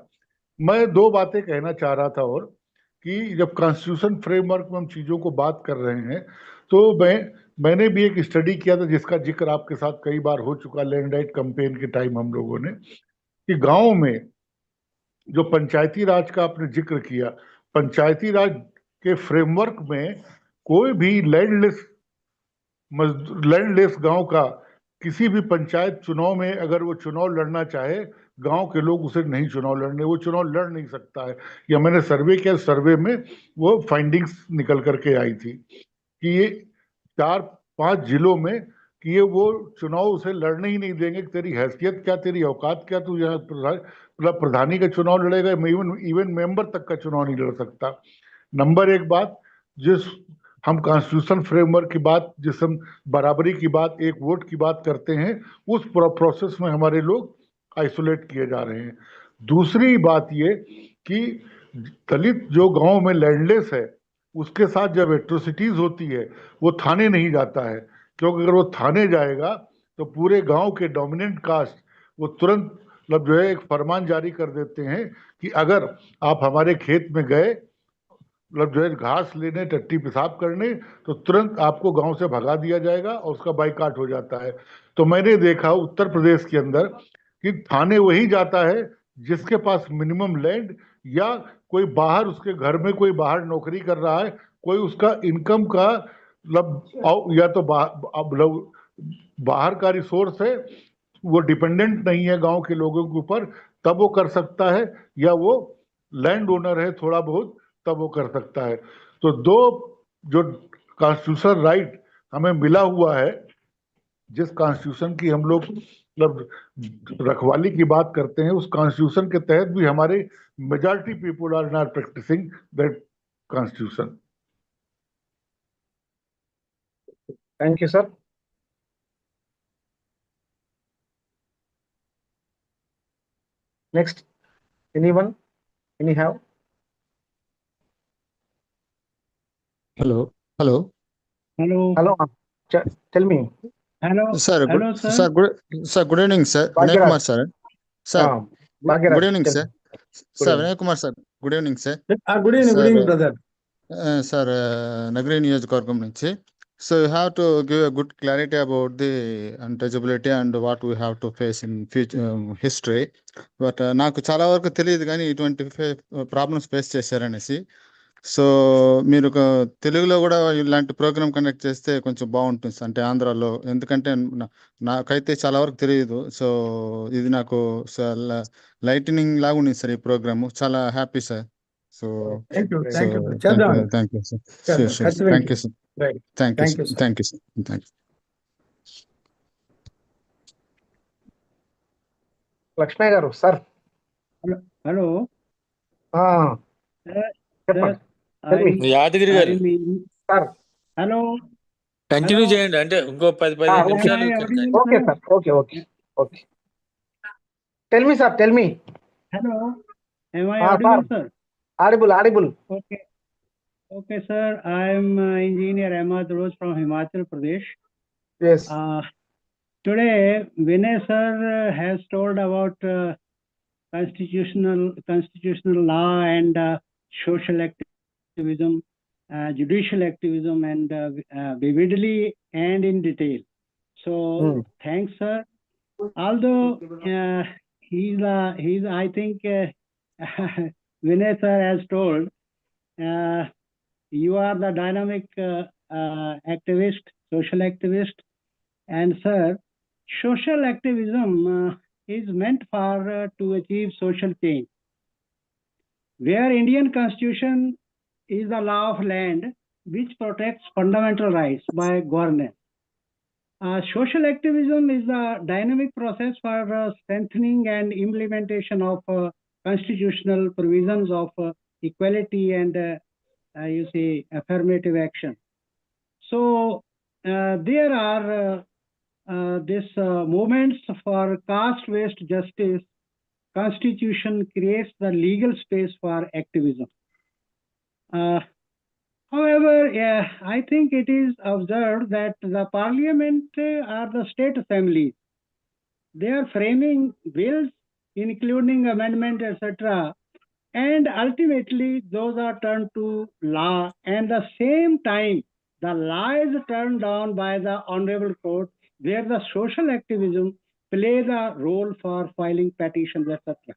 [SPEAKER 4] मैं 2 बातें कहना चाह रहा था, और कि जब कॉन्स्टिट्यूशन फ्रेमवर्क में हम चीजों को बात कर रहे हैं, तो मैंने भी एक स्टडी किया था जिसका जिक्र आपके साथ कई बार हो चुका, लैंड राइट कैंपेन के टाइम हम लोगों ने, कि गांव में जो पंचायती राज का आपने जिक्र किया, पंचायती राज के फ्रेमवर्क में कोई भी लैंडलेस गांव का किसी भी पंचायत चुनाव में अगर वो चुनाव लड़ना चाहे, गांव के लोग उसे नहीं चुनाव लड़ने, वो चुनाव लड़ नहीं सकता है। या मैंने सर्वे किया, सर्वे में वो फाइंडिंग्स निकल करके आई थी कि ये 4-5 जिलों में कि ये वो चुनाव उसे लड़ने ही नहीं देंगे, तेरी हैसियत क्या, तेरी औकात क्या, तू यहाँ प्रधानी का चुनाव लड़ेगा, इवन मेंबर तक का चुनाव नहीं लड़ सकता। नंबर 1 बात, जिस हम कॉन्स्टिट्यूशन फ्रेमवर्क की बात, जिस हम बराबरी की बात, एक वोट की बात करते हैं, उस प्रोसेस में हमारे लोग आइसोलेट किए जा रहे हैं। दूसरी बात ये कि दलित जो गांव में लैंडलेस है, उसके साथ जब एट्रोसिटीज होती है, वो थाने नहीं जाता है, क्योंकि अगर वो थाने जाएगा तो पूरे गांव के डोमिनेंट कास्ट वो तुरंत मतलब जो है एक फरमान जारी कर देते हैं कि अगर आप हमारे खेत में गए मतलब जो है घास लेने, टट्टी पेशाब करने, तो तुरंत आपको गांव से भगा दिया जाएगा और उसका बाइकाट हो जाता है। तो मैंने देखा उत्तर प्रदेश के अंदर कि थाने वही जाता है जिसके पास मिनिमम लैंड, या कोई बाहर उसके घर में कोई बाहर नौकरी कर रहा है, कोई उसका इनकम का मतलब या तो बाहर का रिसोर्स है, वो डिपेंडेंट नहीं है गांव के लोगों के ऊपर, तब वो कर सकता है, या वो लैंड ओनर है थोड़ा बहुत, तब वो कर सकता है। तो दो जो कॉन्स्टिट्यूशनल राइट हमें मिला हुआ है, जिस कॉन्स्टिट्यूशन की हम लोग मतलब रखवाली की बात करते हैं, उस कॉन्स्टिट्यूशन के तहत भी हमारे majority people are not practising that constitution.
[SPEAKER 2] Thank you, sir. Next, anyone? Any have?
[SPEAKER 3] Hello. Hello.
[SPEAKER 5] Hello.
[SPEAKER 2] Hello. Tell me.
[SPEAKER 5] Hello.
[SPEAKER 3] Sir,
[SPEAKER 5] Hello, sir.
[SPEAKER 3] good evening, sir. Vinay
[SPEAKER 2] Bhagiraj.
[SPEAKER 3] Kumar, sir. Sir,
[SPEAKER 2] Bhagiraj,
[SPEAKER 3] good evening,
[SPEAKER 2] tell
[SPEAKER 3] sir.
[SPEAKER 2] me.
[SPEAKER 3] Sir,
[SPEAKER 2] evening.
[SPEAKER 3] Vinay Kumar, sir. Good evening, sir.
[SPEAKER 1] Good evening, brother.
[SPEAKER 3] Sir, Nagari Niyojakavargam nunchi. So you have to give a good clarity about the untouchability and what we have to face in future history. But నాకు చాలా వరకు తెలియదు కానీ ఇటువంటి problems face చేశారనేసి. So మీరు ఒక తెలుగులో కూడా ఇలాంటి ప్రోగ్రామ్ కండక్ట్ చేస్తే కొంచెం బాగుంటుంది సార్, అంటే ఆంధ్రాలో. ఎందుకంటే నాకైతే చాలా వరకు తెలియదు. సో ఇది నాకు లైటనింగ్ లాగా ఉంది సార్ ఈ ప్రోగ్రామ్. చాలా happy sir. So
[SPEAKER 1] Thank you.
[SPEAKER 3] So thank you sir. Thank you sir.
[SPEAKER 1] Right.
[SPEAKER 3] Thank
[SPEAKER 1] Thank
[SPEAKER 3] you
[SPEAKER 1] you, sir.
[SPEAKER 3] Thank you sir. Thank you.
[SPEAKER 2] Lakshmi garu, sir.
[SPEAKER 5] Hello.
[SPEAKER 2] చెప్పండి. Tell me.
[SPEAKER 6] Yadagiri గారు
[SPEAKER 2] Sir.
[SPEAKER 5] Hello.
[SPEAKER 6] Continue చేయండి, అంటే ఇంకో 10-15
[SPEAKER 2] okay.
[SPEAKER 6] నిమిషాలు.
[SPEAKER 2] Okay, sir. Okay. Tell me, sir. Tell me.
[SPEAKER 5] Hello. Am I
[SPEAKER 2] sir.
[SPEAKER 5] audible, sir?
[SPEAKER 2] Audible.
[SPEAKER 5] Okay. Okay, sir. I am engineer Ahmad Rose from Himachal Pradesh.
[SPEAKER 2] Yes.
[SPEAKER 5] Today, Vinay sir has told about constitutional law and social activism, judicial activism, and vividly and in detail. So thanks, sir. Although he's I think Vinay sir has told you are the dynamic activist, social activist, and sir, social activism is meant for to achieve social change. Where Indian Constitution is the law of land which protects fundamental rights by governance. Social activism is the dynamic process for strengthening and implementation of constitutional provisions of equality and affirmative action. So there are these movements for caste-based justice. Constitution creates the legal space for activism. However, I think it is observed that the parliament or the state assemblies, they are framing bills, including amendment, etc., and ultimately those are turned to law, and at the same time, the law is turned down by the honorable court, where the social activism plays a role for filing petitions, etc.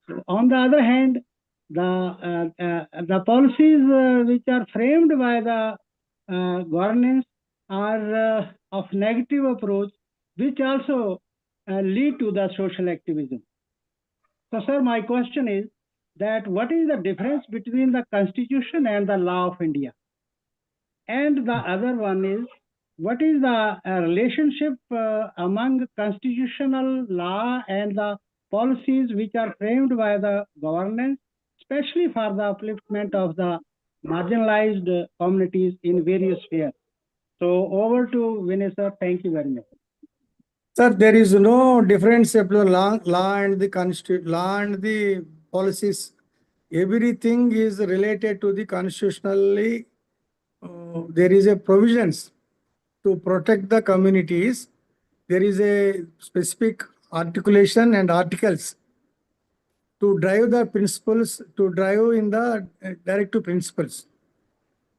[SPEAKER 5] So, on the other hand, the policies which are framed by the governance are of negative approach, which also lead to the social activism. So, sir, my question is that what is the difference between the Constitution and the law of India? And the other one is, what is the relationship among constitutional law and the policies which are framed by the governance, especially for the upliftment of the marginalized communities in various spheres? So over to Vinay sir. Thank you very much.
[SPEAKER 1] Sir, there is no difference between law and the law and the policies. Everything is related to the constitutionally. There is a provisions to protect the communities. There is a specific articulation and articles to drive the principles, to drive in the directive principles.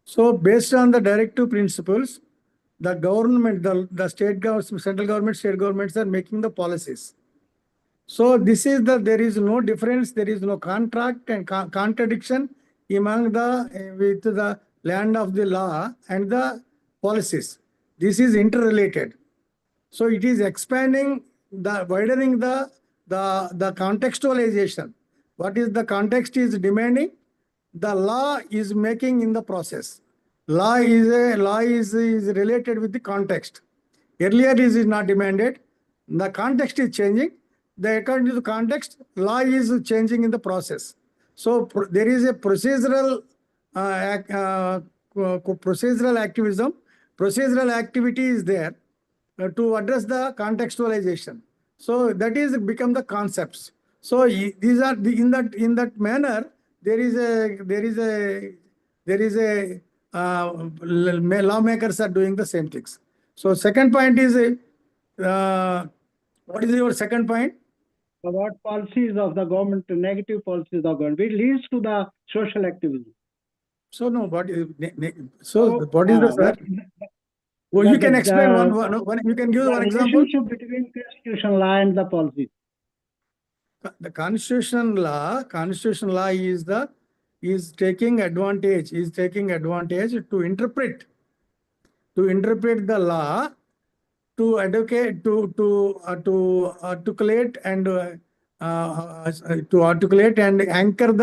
[SPEAKER 1] So based on the directive principles, the government, the state government, central government, state governments are making the policies. So this is there is no difference, there is no contract and contradiction among with the land of the law and the policies. This is interrelated. So it is expanding widening the contextualization. What is the context is demanding, the law is making in the process. Law is related with the context. Earlier it is not demanded. The context is changing. According to the context, law is changing in the process. So there is a procedural procedural activism. Procedural activity is there to address the contextualization. So that is become the concepts. So these are in that manner there is lawmakers are doing the same things. So second point is what is your second point?
[SPEAKER 5] About policies of the government, negative policies of the government, which leads to the social activism.
[SPEAKER 1] So no, what is what is
[SPEAKER 5] what,
[SPEAKER 1] well, you can explain one. You can give one example.
[SPEAKER 5] Relationship between constitutional law and the policies.
[SPEAKER 1] The constitutional law is taking advantage to interpret the law, to educate, to articulate and anchor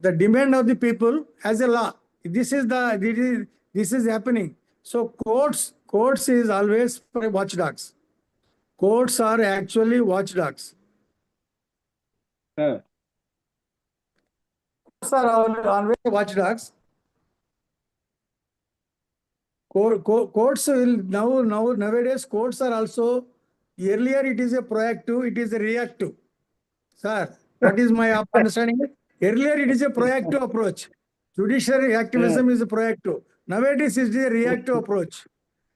[SPEAKER 1] the demand of the people as a law. This is happening. So courts is always for watchdogs. Courts are actually watchdogs. Courts are always watchdogs. Courts will nowadays courts are also, earlier it is a proactive, it is a reactive. Sir, what is my understanding? Earlier it is a proactive approach. Judiciary activism is a proactive. Nowadays it is a reactive approach.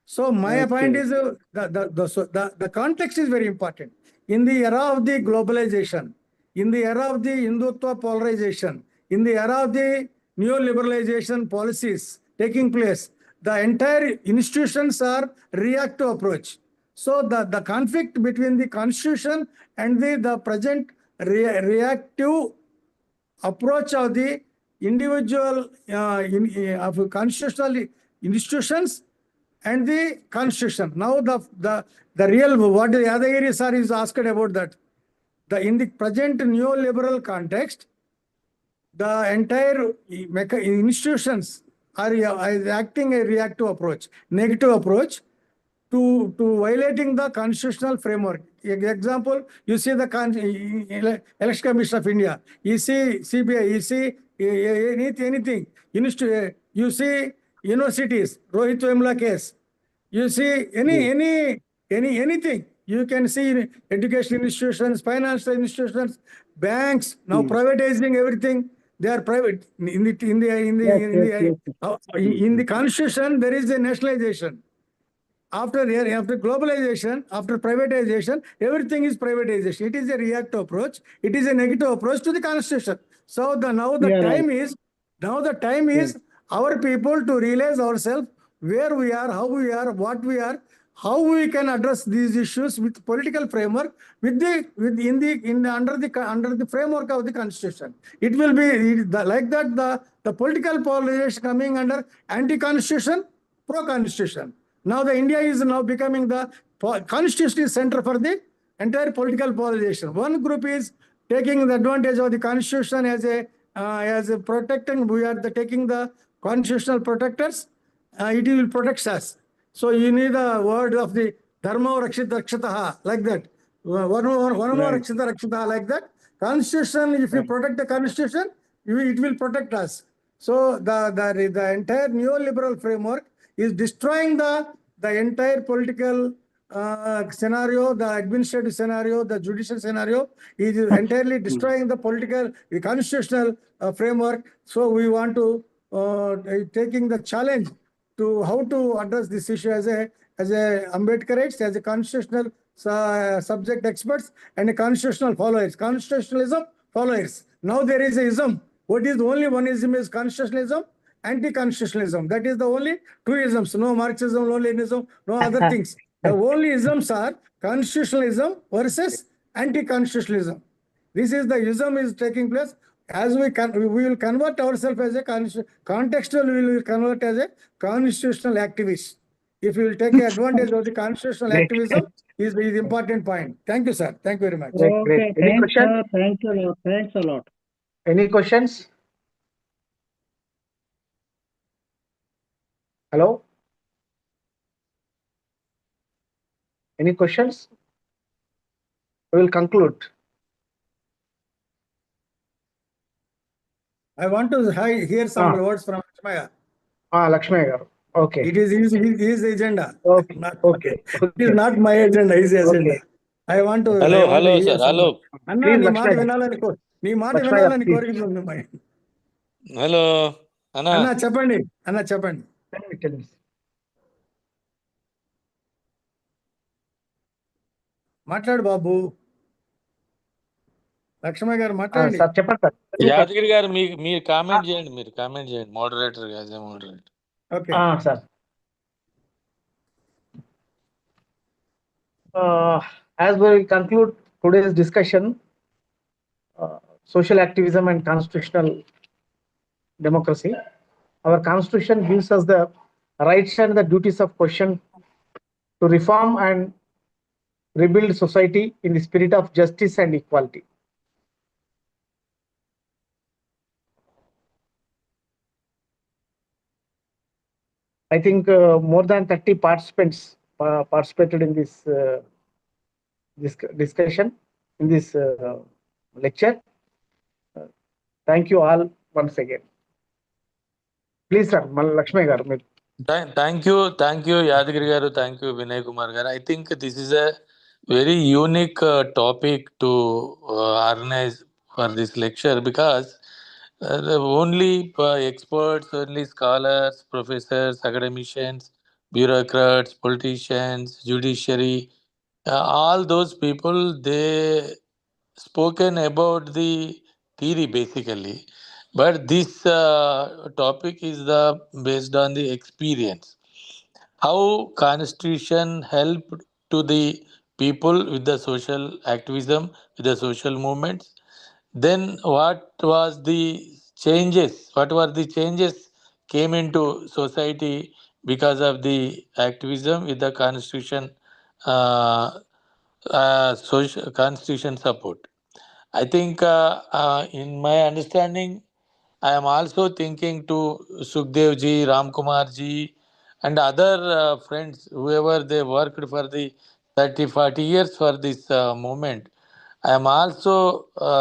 [SPEAKER 1] So my point is the context is very important. In the era of the globalization, in the era of the Hindutva polarization, in the era of the neoliberalization policies taking place, the entire institutions are reactive approach. So the conflict between the constitution and the present reactive approach of the individual of constitutional institutions and the constitution. Now the real, what the other areas are is asked about that. In the present neoliberal context, the entire institutions are acting a reactive approach, negative approach to violating the constitutional framework. Example, you see the Election Commission of India, you see CBI, you see anything. You see universities, Rohit Vemla case. You see anything. You can see education institutions, financial institutions, banks now privatizing everything. They are private. In the constitution, there is a nationalization. After globalization, after privatization, everything is privatization. It is a reactive approach. It is a negative approach to the constitution. So now the time is our people to realize ourselves where we are, how we are, what we are, how we can address these issues with political framework, under the framework of the constitution. It will be like that. The political polarization coming under anti-constitution, pro-constitution. Now the India is now becoming the constitutional center for the entire political polarization. One group is taking the advantage of the constitution as a protecting. We are taking the constitutional protectors. It will protect us. So you need a word of the dharma rakshita rakshitaha, like that. One more rakshita rakshitaha, like that. Constitution, if you protect the constitution, it will protect us. So the entire neoliberal framework is destroying the entire political scenario, the administrative scenario, the judicial scenario. It is entirely destroying the constitutional framework. So we want to taking the challenge to how to address this issue as a Ambedkarites, as a constitutional subject experts and a constitutional followers. Constitutionalism followers. Now there is a ism. What is the only one ism is constitutionalism, anti-constitutionalism. That is the only two isms. No Marxism, no Leninism, no other things. The only isms are constitutionalism versus anti-constitutionalism. This is the ism is taking place. As we will convert ourselves as a contextual, we will convert as a constitutional activist. If we will take advantage of the constitutional
[SPEAKER 2] Great.
[SPEAKER 1] activism, is important point. Thank you, sir. Thank you very much.
[SPEAKER 2] Great, great.
[SPEAKER 5] Okay,
[SPEAKER 2] Any
[SPEAKER 5] thanks,
[SPEAKER 2] question?
[SPEAKER 5] sir. Thanks a lot. Thanks a lot.
[SPEAKER 2] Any questions? Hello? Any questions? We will conclude.
[SPEAKER 1] I want to hear some words from Lakshmaya.
[SPEAKER 2] Lakshmi garu. Okay.
[SPEAKER 1] It is his agenda.
[SPEAKER 2] Okay.
[SPEAKER 1] Not
[SPEAKER 2] Okay.
[SPEAKER 1] It is not my agenda, his agenda.
[SPEAKER 2] Okay.
[SPEAKER 1] I want to
[SPEAKER 6] Hello,
[SPEAKER 1] hear
[SPEAKER 6] sir.
[SPEAKER 1] some.
[SPEAKER 6] Hello.
[SPEAKER 1] Anna,
[SPEAKER 2] Please,
[SPEAKER 1] నీ మాట
[SPEAKER 2] Lakshmi.
[SPEAKER 1] వినాలని నీ మాట
[SPEAKER 2] Lakshmi,
[SPEAKER 1] వినాలని
[SPEAKER 2] please.
[SPEAKER 1] కోరికలు ఉన్నాయి.
[SPEAKER 6] Hello. Anna.
[SPEAKER 1] అన్న చెప్పండి. అన్న చెప్పండి.
[SPEAKER 2] Tell me.
[SPEAKER 1] మాట్లాడు బాబు. లక్ష్మయ్య గారు మాట్లాడండి.
[SPEAKER 2] సార్ చెప్పండి సార్.
[SPEAKER 6] యాదగిరి గారు మీరు కామెంట్ చేయండి. మీరు కామెంట్ చేయండి. Moderator as moderator.
[SPEAKER 1] Okay.
[SPEAKER 2] Sir. As we conclude today's discussion, social activism and constitutional democracy, our constitution gives us the rights and the duties of question to reform and rebuild society in the spirit of justice and equality. I think more than 30 participants participated in this discussion, in this lecture. Thank you all once again. Please, sir, Lakshmi garu.
[SPEAKER 6] Thank you, Yadagiri garu. Thank you, Vinay Kumar garu. I think this is a very unique topic to organize for this lecture because only experts, only scholars, professors, academicians, bureaucrats, politicians, judiciary, all those people, they spoken about the theory basically, but this topic is based on the experience, how constitution helped to the people with the social activism, with the social movements. Then what were the changes came into society because of the activism with the constitution, social constitution support. I think in my understanding, I am also thinking to Sukhdev ji, Ram Kumar ji, and other friends, whoever they worked for the 30, 40 years for this movement. I am also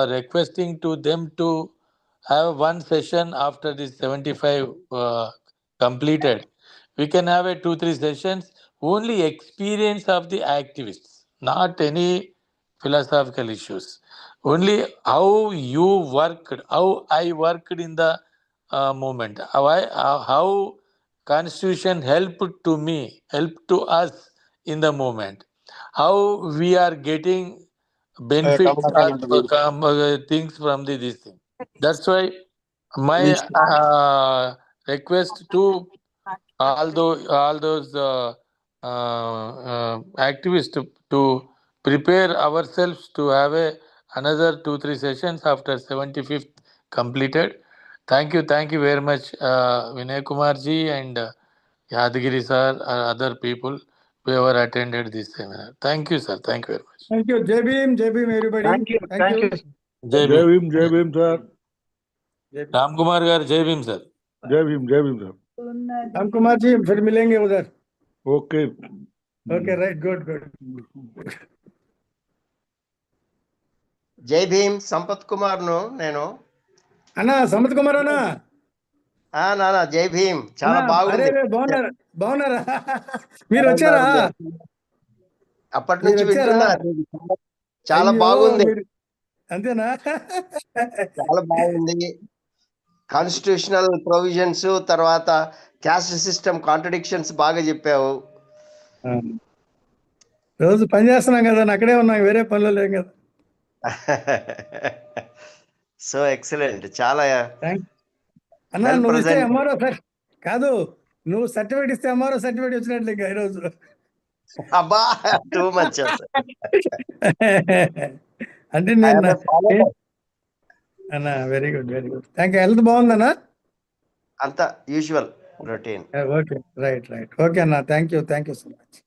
[SPEAKER 6] requesting to them to have one session after this 75 completed. We can have a 2-3 sessions, only experience of the activists, not any philosophical issues. Only how you worked, how I worked in the movement, how constitution helped to me, helped to us in the movement, how we are getting benefits or things from this thing. That's why my request to all those activists to prepare ourselves to have another 2-3 sessions after 75th completed. Thank you very much, Vinay Kumar ji and Yadagiri sir, other people who ever attended this seminar. Thank you, sir. Thank you very much.
[SPEAKER 1] Thank you. Jai Bhim, everybody.
[SPEAKER 2] Thank you. Thank you.
[SPEAKER 6] Jai Bhim.
[SPEAKER 4] Jai Bhim, sir.
[SPEAKER 6] Ram Kumar gar, Jai Bhim, sir.
[SPEAKER 4] Jai Bhim, sir.
[SPEAKER 1] Ram Kumar ji फिर मिलेंगे उधर.
[SPEAKER 4] Okay.
[SPEAKER 1] Okay, right. Good.
[SPEAKER 7] జై భీమ్ సంపత్ కుమార్ ను నేను.
[SPEAKER 1] అన్నా సంపత్ కుమార్ అన్నా.
[SPEAKER 7] నానా జై భీమ్. చాలా బాగుంది.
[SPEAKER 1] బాగున్నారా? మీరు వచ్చారా?
[SPEAKER 7] అప్పటి నుంచి వింటున్నా. చాలా బాగుంది.
[SPEAKER 1] అంతేనా?
[SPEAKER 7] చాలా బాగుంది. కాన్స్టిట్యూషనల్ ప్రొవిజన్స్, తర్వాత క్యాస్ట్ సిస్టమ్ కాంట్రడిక్షన్స్ బాగా చెప్పావు.
[SPEAKER 1] రోజు పని చేస్తున్నాం కదా, అక్కడే ఉన్నాం, వేరే పనులు లేం కదా.
[SPEAKER 7] So excellent. చాలా
[SPEAKER 1] అన్నా నువ్వు ఇస్తే ఎంఆర్ఓ కాదు, నువ్వు సర్టిఫికేట్ ఇస్తే ఎంఆర్ఓ సర్టిఫికేట్ వచ్చినట్లే ఈరోజు.
[SPEAKER 7] అబ్బా టూ మచ్ సార్.
[SPEAKER 1] అంటే
[SPEAKER 7] I
[SPEAKER 1] నేను
[SPEAKER 7] am a follower.
[SPEAKER 1] అన్న very good very good. Thank you. Health బాగుందన్నా?
[SPEAKER 7] అంత usual routine.
[SPEAKER 1] Okay right right. Okay అన్న, thank you so much.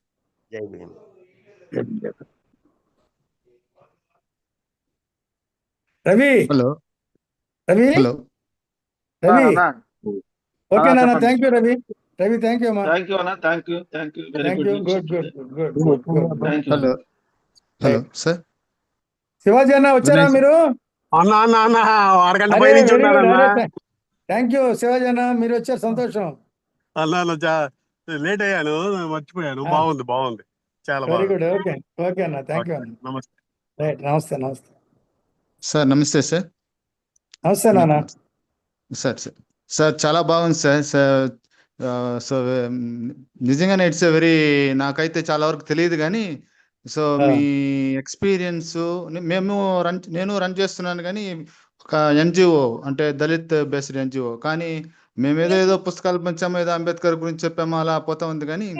[SPEAKER 7] Jai Bhim.
[SPEAKER 1] Ravi
[SPEAKER 3] hello
[SPEAKER 1] Ravi
[SPEAKER 3] hello
[SPEAKER 1] Ravi okay నాన్న.
[SPEAKER 2] చెప్పండి.
[SPEAKER 1] Thank you Ravi. Ravi thank you అమ్మా.
[SPEAKER 2] Thank you అన్న. Thank you very
[SPEAKER 1] thank
[SPEAKER 2] good.
[SPEAKER 1] You. Good good good good good.
[SPEAKER 2] Thank you.
[SPEAKER 3] Hello hello sir.
[SPEAKER 1] Shivaji అన్న వచ్చారా
[SPEAKER 3] వినయ్
[SPEAKER 1] మీరు?
[SPEAKER 8] అన్న అరగంట
[SPEAKER 1] అరే
[SPEAKER 8] పై నుంచి
[SPEAKER 1] వెరీ గుడ్.
[SPEAKER 8] ఉంటారన్నా.
[SPEAKER 1] అరే థ్యాంక్ యూ శివాజీ అన్న, మీరు వచ్చారు, సంతోషం.
[SPEAKER 8] అన్న లేట్ అయ్యాను, మర్చిపోయాను.
[SPEAKER 1] ఆ.
[SPEAKER 8] బాగుంది చాలా
[SPEAKER 1] వెరీ
[SPEAKER 8] బాగుంది.
[SPEAKER 1] గుడ్. ఓకే ఓకే అన్న, థ్యాంక్ యూ అన్న.
[SPEAKER 8] నమస్తే.
[SPEAKER 1] రైట్. నమస్తే నమస్తే
[SPEAKER 3] సార్ నమస్తే సార్.
[SPEAKER 1] నమస్తే నాన్న.
[SPEAKER 3] సార్ చాలా బాగుంది సార్. సో నిజంగానే ఇట్స్ వెరీ, నాకైతే చాలా వరకు తెలియదు కానీ, సో మీ ఎక్స్పీరియన్స్, నేను రన్ చేస్తున్నాను కానీ ఒక ఎన్జిఓ, అంటే దళిత్ బేస్డ్ ఎన్జిఓ. కానీ మేమేదో పుస్తకాలు పంచాము, ఏదో అంబేద్కర్ గురించి చెప్పాము, అలా పోతా ఉంది. కానీ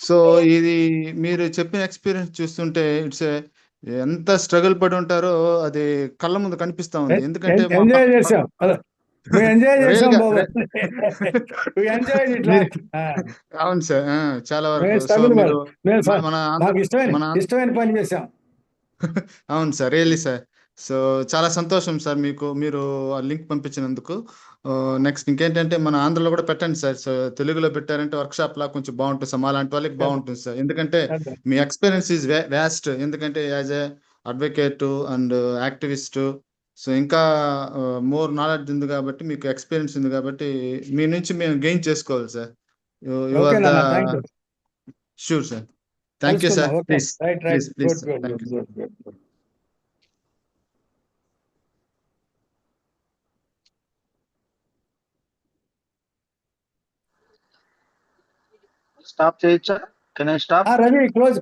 [SPEAKER 3] సో ఇది మీరు చెప్పిన ఎక్స్పీరియన్స్ చూస్తుంటే ఇట్స్ ఎంత స్ట్రగుల్ పడి ఉంటారో అది కళ్ళ ముందు కనిపిస్తా ఉంది. ఎందుకంటే
[SPEAKER 1] ఎంజాయ్ చేసాం. మేము ఎంజాయ్ చేసాం బాబు.
[SPEAKER 3] అవును సార్, చాలా వరకు.
[SPEAKER 1] మేము
[SPEAKER 3] సో
[SPEAKER 1] స్ట్రగుల్
[SPEAKER 3] మీరు మన
[SPEAKER 1] మాకు ఇష్టమైన
[SPEAKER 3] మన
[SPEAKER 1] ఇష్టమైన పని చేసాం.
[SPEAKER 3] అవును సార్, రియల్లీ సార్. సో చాలా సంతోషం సార్ మీరు ఆ లింక్ పంపించినందుకు. నెక్స్ట్ ఇంకేంటంటే మన ఆంధ్రలో కూడా పెట్టండి సార్. సో తెలుగులో పెట్టారంటే వర్క్ షాప్ లా కొంచెం బాగుంటుంది సార్, మాలాంటి వాళ్ళకి బాగుంటుంది సార్. ఎందుకంటే మీ ఎక్స్పీరియన్స్ ఈజ్ వ్యాస్ట్. ఎందుకంటే as a advocate and activist, so ఇంకా మోర్ నాలెడ్జ్ ఉంది కాబట్టి, మీకు ఎక్స్పీరియన్స్ ఉంది కాబట్టి మీ నుంచి మేము గెయిన్ చేసుకోవాలి sir. You
[SPEAKER 1] okay
[SPEAKER 3] are the
[SPEAKER 1] నాన్న, thank you.
[SPEAKER 3] Sure sir. Thank you sir.
[SPEAKER 1] Okay
[SPEAKER 3] please
[SPEAKER 1] right
[SPEAKER 3] please
[SPEAKER 1] right.
[SPEAKER 3] Please
[SPEAKER 1] good good
[SPEAKER 3] thank
[SPEAKER 1] good
[SPEAKER 3] you.
[SPEAKER 1] Good good.
[SPEAKER 2] Stop చేయొచ్చా? Can I stop?
[SPEAKER 1] Ravi close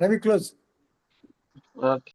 [SPEAKER 1] Ravi close.
[SPEAKER 2] Okay.